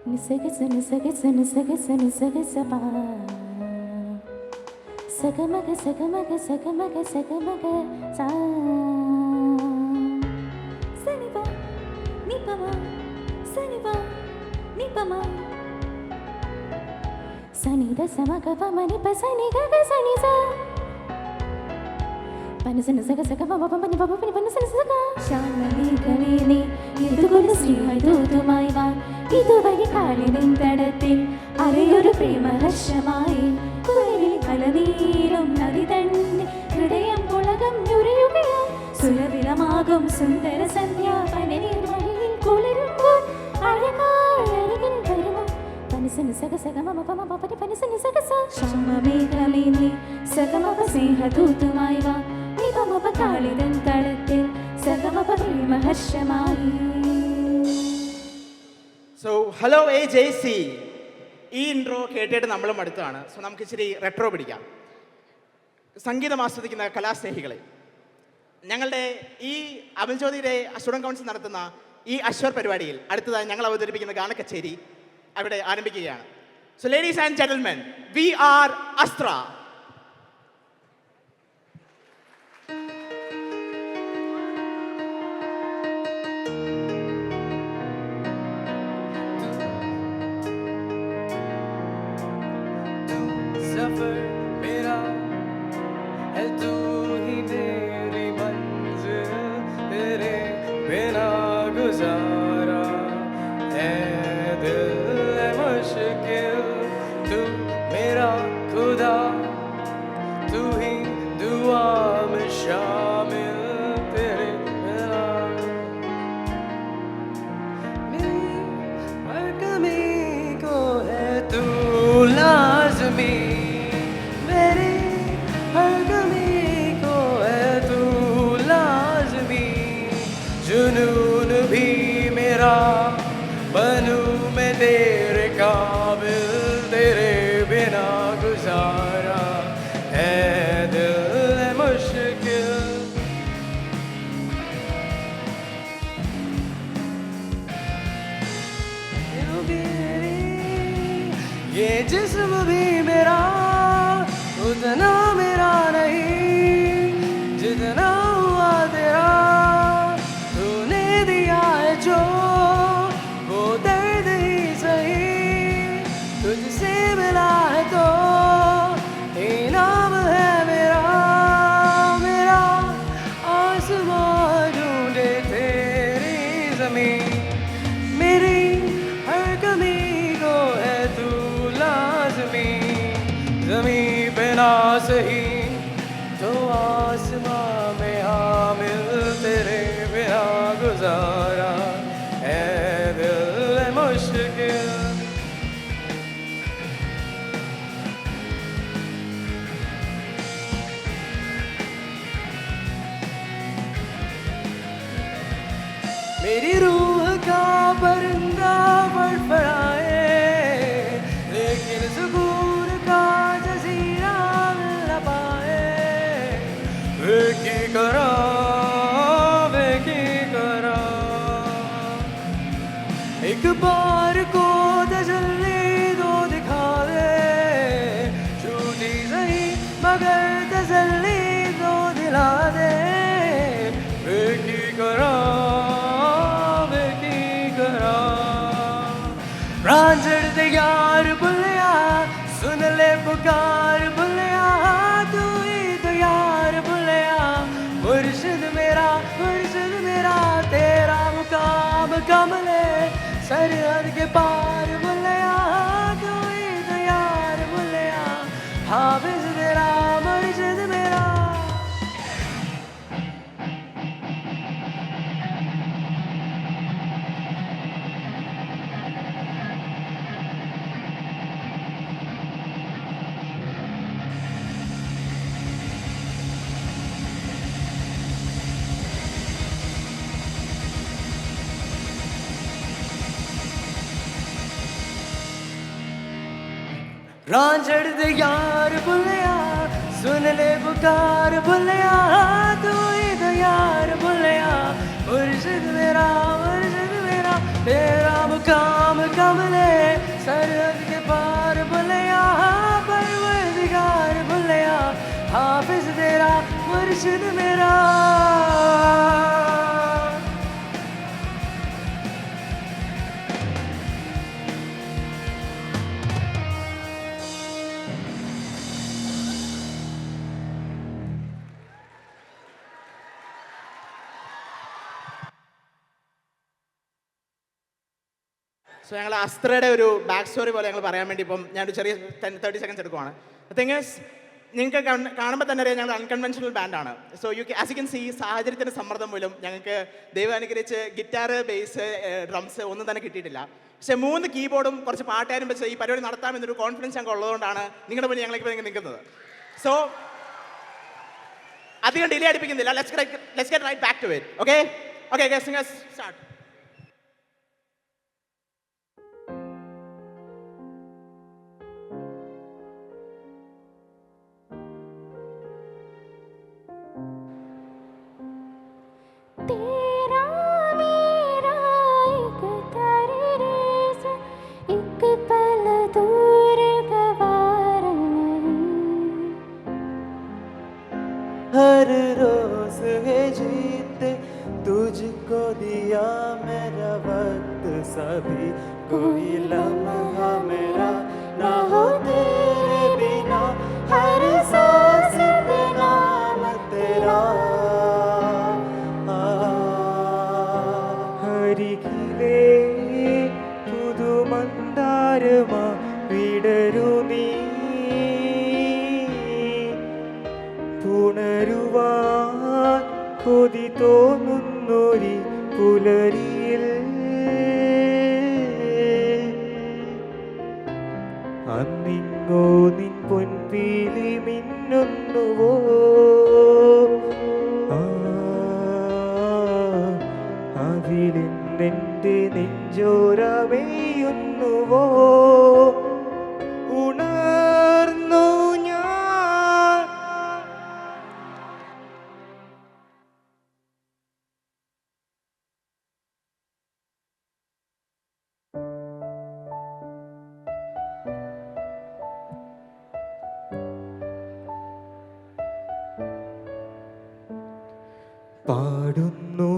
Nisagasa nisagasa nisagasa nisagasa pa. Sagamaga sagamaga sagamaga sagamaga sa. Saniba nipama saniba nipama. Sanida samaga pama nipa saniga ga sanisa. Panasana saga saga pama pama nipa pama nipa nasana saga. Shanami kanini idugulu srihaidudumai va. ഇതുവഴി കാലിനിൻ തടത്തിൽ അറിയൊരു പ്രേമഹർഷമായി കുളിരിൽ കലനീരും നദി തന്നെ ഹൃദയം പുളകം ഞുരയുകയോ സുലഭിലമാകും സുന്ദര സന്ധ്യ പനനീർ വഴിയിൽ കുളിരുമ്പോൾ അഴകായി അരികിൽ വരുമോ പനസന് സഗ സഗമ പമ പപനി പനസന് സഗ സ ശ്യാമമേഘമേന്നി സഗമപ സ്നേഹദൂതുമായി വാ നിപമപ കാലിനിൻ തടത്തിൽ സഗമപ പ്രേമഹർഷമായി. സോ ഹലോ AJC, ഈ ഇൻട്രോ കേട്ടിട്ട് നമ്മളും അടുത്താണ്. സോ നമുക്ക് ഇച്ചിരി റെട്രോ പിടിക്കാം. സംഗീതം ആസ്വദിക്കുന്ന കലാസ്നേഹികളെ, ഞങ്ങളുടെ ഈ അമൽജ്യോതിയുടെ സ്റ്റുഡൻറ് കൗൺസിൽ നടത്തുന്ന ഈ അശ്വർ പരിപാടിയിൽ അടുത്തതായി ഞങ്ങൾ അവതരിപ്പിക്കുന്ന ഗാനക്കച്ചേരി അവിടെ ആരംഭിക്കുകയാണ്. So ladies and gentlemen, we are Astra. सफर मेरा है तू ही मेरी मंजिल, तेरे बिना गुजारा है दिल है मुश्किल. तू मेरा खुदा, तू ही दुआ में शामिल, तेरे बिना मेरी हर कमी को है तू लाज़मी. जुनून भी मेरा बनूं मैं तेरे काबिल, तेरे बिना गुजारा है दिल है मुश्किल. ये जिस्म भी मेरा उतना मेरा नहीं जितना हुआ तेरा. जो वो दर्द ही सही तुझसे मिला है तो इनाम है मेरा. मेरा आसमां ढूंढे तेरी ज़मीन, मेरी हर कमी को है तू लाज़मी. ज़मीन पे ना सही तो आसमां में हामिल, तेरे बिना गुजारा है दिल है मुश्किल. मेरी रूह का परिंदा फड़फड़ाए, लेकिन सुकून का जज़ीरा मिल न पाए. की करा एक बार को तजल्ली दो दिखा दे, झूठी सही मगर तजल्ली दो दिला दे. बेकी करा रांझड़ दे यार बुलिया, सुन ले पुकार बुलिया, तू ही तो यार बुलिया. मुर्शिद मेरा तेरा मुकाम कमले सरहद के पार बुलिया, तू ही तो यार बुलिया. हाफिज तेरा मुर्शिद मेरा. रांझड़ दे यार बुलिया, सुन ले पुकार बुलिया, तू ही तो यार बुलिया. मुर्शिद मेरा तेरा मुकाम कमले सरहद के पार बुलया परवरदिगार बुलया हाफिज तेरा मुर्शिद मेरा സോ ഞങ്ങൾ അസ്ത്രയുടെ ഒരു ബാക്ക് സ്റ്റോറി പോലെ ഞങ്ങൾ പറയാൻ വേണ്ടി ഇപ്പം ഞാനൊരു ചെറിയ 30 സെക്കൻഡ്സ് എടുക്കുവാണ്. തിങ് ഈസ് നിങ്ങൾക്ക് കാണുമ്പോൾ തന്നെ അറിയാം ഞങ്ങൾ അൺകൺവെൻഷണൽ ബാൻഡാണ്. So as you can see സാഹചര്യത്തിൻ്റെ സമ്മർദ്ദം മൂലം ഞങ്ങൾക്ക് ദൈവം അനുഗ്രഹിച്ച് ഗിറ്റാർ, ബേസ്, ഡ്രംസ് ഒന്നും തന്നെ കിട്ടിയിട്ടില്ല. പക്ഷേ 3 കീബോർഡും കുറച്ച് പാട്ടുകാരും വെച്ച് ഈ പരിപാടി നടത്താമെന്നൊരു കോൺഫിഡൻസ് ഞങ്ങൾക്ക് ഉള്ളതുകൊണ്ടാണ് നിങ്ങളുടെ മുന്നിൽ ഞങ്ങളിപ്പോൾ നിൽക്കുന്നത്. സോ അധികം ഡിലേ അടിപ്പിക്കുന്നില്ല. Let's get right back to it. Okay okay singers start. हर रोज है जीते तुझको दिया मेरा वक्त सभी कोई लम्हा मेरा ना हो तेरे बिना हर सांस पे नाम तेरा हरिकिले पुदु मंदारमा विडरु നീ പുണരുവാൻ കൊതി തോന്നുന്നൊരി പുലരിയിൽ അന്നിങ്ങോ നിൻ പൊൻപീലി മിന്നുന്നുവോ അതിലെന്നെൻ്റെ നെഞ്ചോരമേയുന്നുവോ ഉണർന്നു ഞാൻ. പാടുന്നു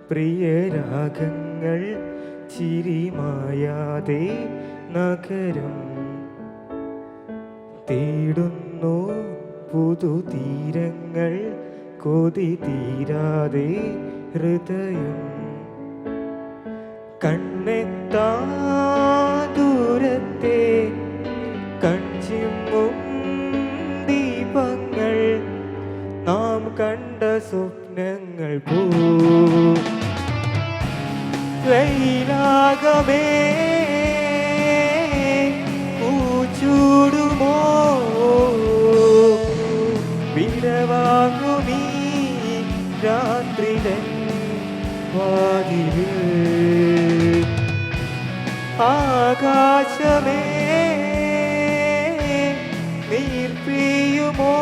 പ്രിയരാഗങ്ങൾ ചിരിമായാതെ നഗരം തേടുന്നു പുതുതീരങ്ങൾ കൊതി തീരാതെ ഹൃദയം കണ്ണെത്താ ദൂരത്തെ കൺചിമ്മും ദീപങ്ങൾ നാം കണ്ട സ്വപ്നങ്ങൾ പോ ലൈലാകമേ പൂച്ചൂടുമോ വിരവാങ്ങുമീ രാത്രിതൻ വാതിലിൽ ആകാശമേ നീർപ്പിയുമോ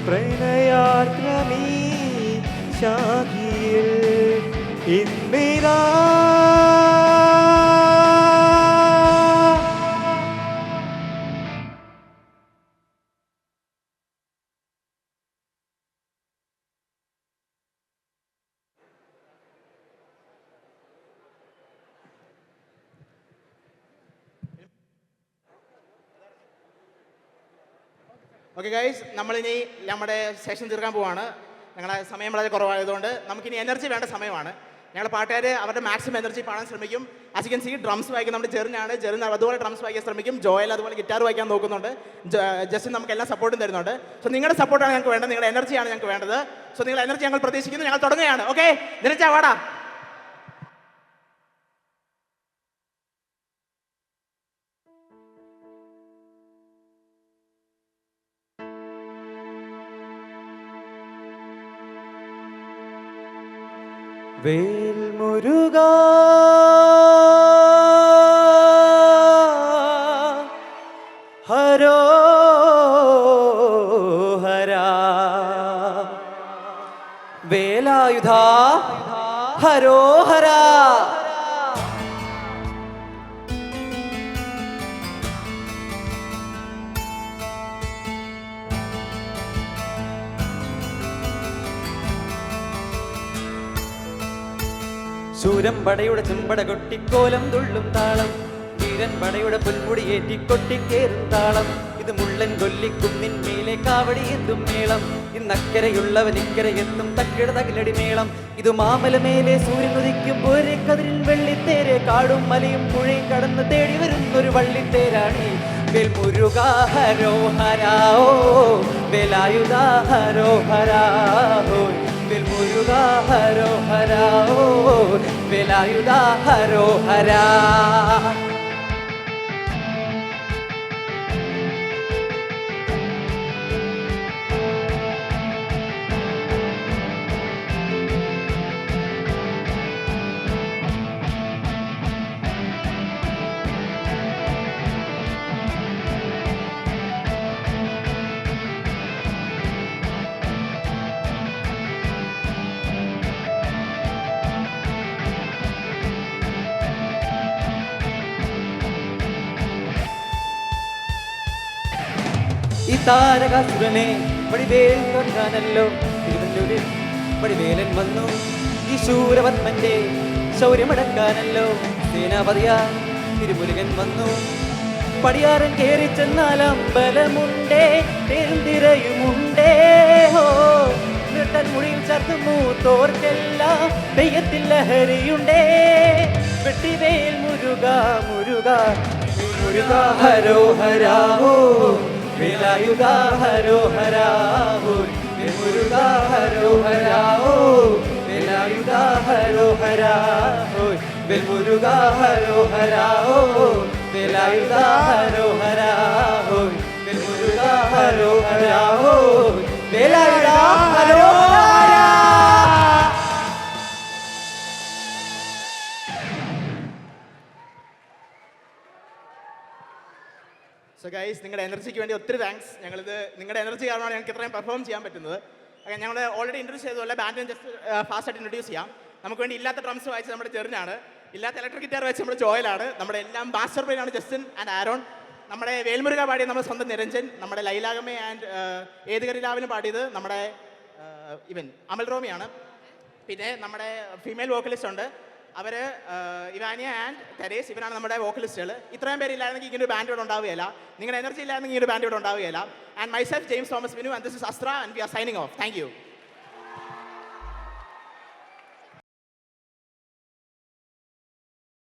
പ്രണയാർദ്രമീ ശാഖിയിൽ ഇന്ദിരാ ഓക്കെ ഗൈസ്, നമ്മളിനി നമ്മുടെ സെഷൻ തീർക്കാൻ പോവാണ്. ഞങ്ങളുടെ സമയം വളരെ കുറവായതുകൊണ്ട് നമുക്കിനി എനർജി വേണ്ട സമയമാണ്. ഞങ്ങളുടെ പാട്ടുകാർ അവരുടെ മാക്സിമം എനർജി പാടാൻ ശ്രമിക്കും. As you can see drums വായിക്കാൻ നമ്മുടെ ജെറിനാണ്. ജെറിൻ അതുപോലെ ഡ്രംസ് വായിക്കാൻ ശ്രമിക്കും. ജോയൽ അതുപോലെ ഗിറ്റാർ വായിക്കാൻ നോക്കുന്നുണ്ട്. ജസ്റ്റിൻ നമുക്ക് എല്ലാ സപ്പോർട്ടും തരുന്നുണ്ട്. സോ നിങ്ങളുടെ സപ്പോർട്ടാണ് ഞങ്ങൾക്ക് വേണ്ടത്, നിങ്ങളുടെ എനർജിയാണ് ഞങ്ങൾക്ക് വേണ്ടത്. സോ നിങ്ങളുടെ എനർജി ഞങ്ങൾ പ്രതീക്ഷിക്കുന്നു. ഞങ്ങൾ തുടങ്ങുകയാണ്. ഓക്കെ, നിരച്ചാ വാടാ. വേൽ മുരുകാ ഹരോ ഹരാ വേലായുധാ ഹരോ ഹരാ ശൂരം പടയുടെ ചെമ്പട കൊട്ടിക്കോലം തുള്ളും താളം, വീരൻ പടയുടെ പൊന്മുടിയേറ്റി കൊട്ടിക്കേറും താളം. ഇത് മുള്ളൻ കൊല്ലിക്കുന്നിൻ മേലെ കാവടി എന്തും മേളം, ഇന്നക്കരയുള്ളവൻ ഇക്കരയെത്തും തക്കിട തകിലടി മേളം. ഇത് മാമല മേലെ സൂര്യൻ ഉദിക്കും ഒരേ കതിരിൽ വെള്ളിത്തേരെ, കാടും മലയും പുഴയും കടന്ന് തേടി വരുന്നൊരു വള്ളിത്തേരാണി. വേൽമുരുകാ ഹരോഹരാ ഓ വേലായുധാ ഹരോഹരാ ഓ, വേൽമുരുകാ ഹരോഹരാ ഓ വേലായുധാ ഹരോഹരാ. ഈ താരകാസുരനെ വടിവേൽ കൊണ്ടാനല്ലോ തിരുവല്ലൂരിൽ വടിവേലൻ വന്നു. ഈ ശൂരപത്മന്റെ ശൗര്യമടക്കാനല്ലോ സേനാപതിയാ തിരുമുരുകൻ വന്നു. പടിയാറൻ കേറി ചെന്നാൽ അമ്പലമുണ്ടേ, തേന്തിരയുമുണ്ടേ ഹോ. നിർത്തൻ മുടിയിൽ ചത്തു മൂത്തോർക്കെല്ലാം തെയ്യത്തിൽ ലഹരിയുണ്ടേ. വെട്ടിവേൽ മുരുക മുരുക മുരുക ഹരോഹരാ ഓ വേലായുധാ ഹരോഹരാ ഓ, വേൽമുരുകാ ഹരോഹരാ ഓ വേലായുധാ ഹരോഹരാ ഓ, വേൽമുരുകാ ഹരോഹരാ ഓ വേലായുധാ ഹരോഹരാ ഓ, വേൽമുരുകാ ഹരോഹരാ ഓ വേലായുധാ ഹരോഹരാ. സോ ഗൈസ്, നിങ്ങളുടെ എനർജിക്ക് വേണ്ടി ഒത്തിരി താങ്ക്സ്. ഞങ്ങളിത് നിങ്ങളുടെ എനർജി കാരണമാണ് ഞങ്ങൾക്ക് ഇത്രയും പെർഫോം ചെയ്യാൻ പറ്റുന്നത്. ഞങ്ങൾ ഓൾറെഡി ഇൻട്രൊഡ്യൂസ് ചെയ്തതുപോലെ ബാൻഡിനെ ജസ്റ്റ് ഫാസ്റ്റായിട്ട് ഇൻട്രൊഡ്യൂസ് ചെയ്യാം. നമുക്ക് വേണ്ടി ഇല്ലാത്ത ഡ്രംസ് വായിച്ച് നമ്മുടെ ചെറിനാണ്, ഇല്ലാത്ത ഇലക്ട്രിക് ഗിറ്റാർ വെച്ച് നമ്മുടെ ജോയലാണ്, നമ്മുടെ എല്ലാം മാസ്റ്റർ ബ്രെയിനാണ് ജസ്റ്റിൻ ആൻഡ് ആരോൺ, നമ്മുടെ വേൽമുരുക പാടിയത് നമ്മുടെ സ്വന്തം നിരഞ്ജൻ, നമ്മുടെ ലൈലാഗമേ ആൻഡ് ഏതുകരിലാവിന് പാടിയത് നമ്മുടെ ഇവൻ അമൽ റോമിയാണ്. പിന്നെ നമ്മുടെ ഫീമെയിൽ വോക്കലിസ്റ്റ് ഉണ്ട്, അവർ ഇവാനിയ ആൻഡ് തെരേസ്, ഇവരാണ് നമ്മുടെ വോക്കലിസ്റ്റുകൾ. ഇത്രയും പേരില്ലായിരുന്നെങ്കിൽ ഇങ്ങനെ ഒരു ബാൻഡ് ഇവിടെ ഉണ്ടാവുകയില്ല, നിങ്ങളുടെ എനർജി ഇല്ലായിരുന്നെങ്കിൽ ഈ ഒരു ബാൻഡ് ഇവിടെ ഉണ്ടാവുകയില്ല. And myself James Thomas Vinu, and this is Astra, and we are signing off. Thank U.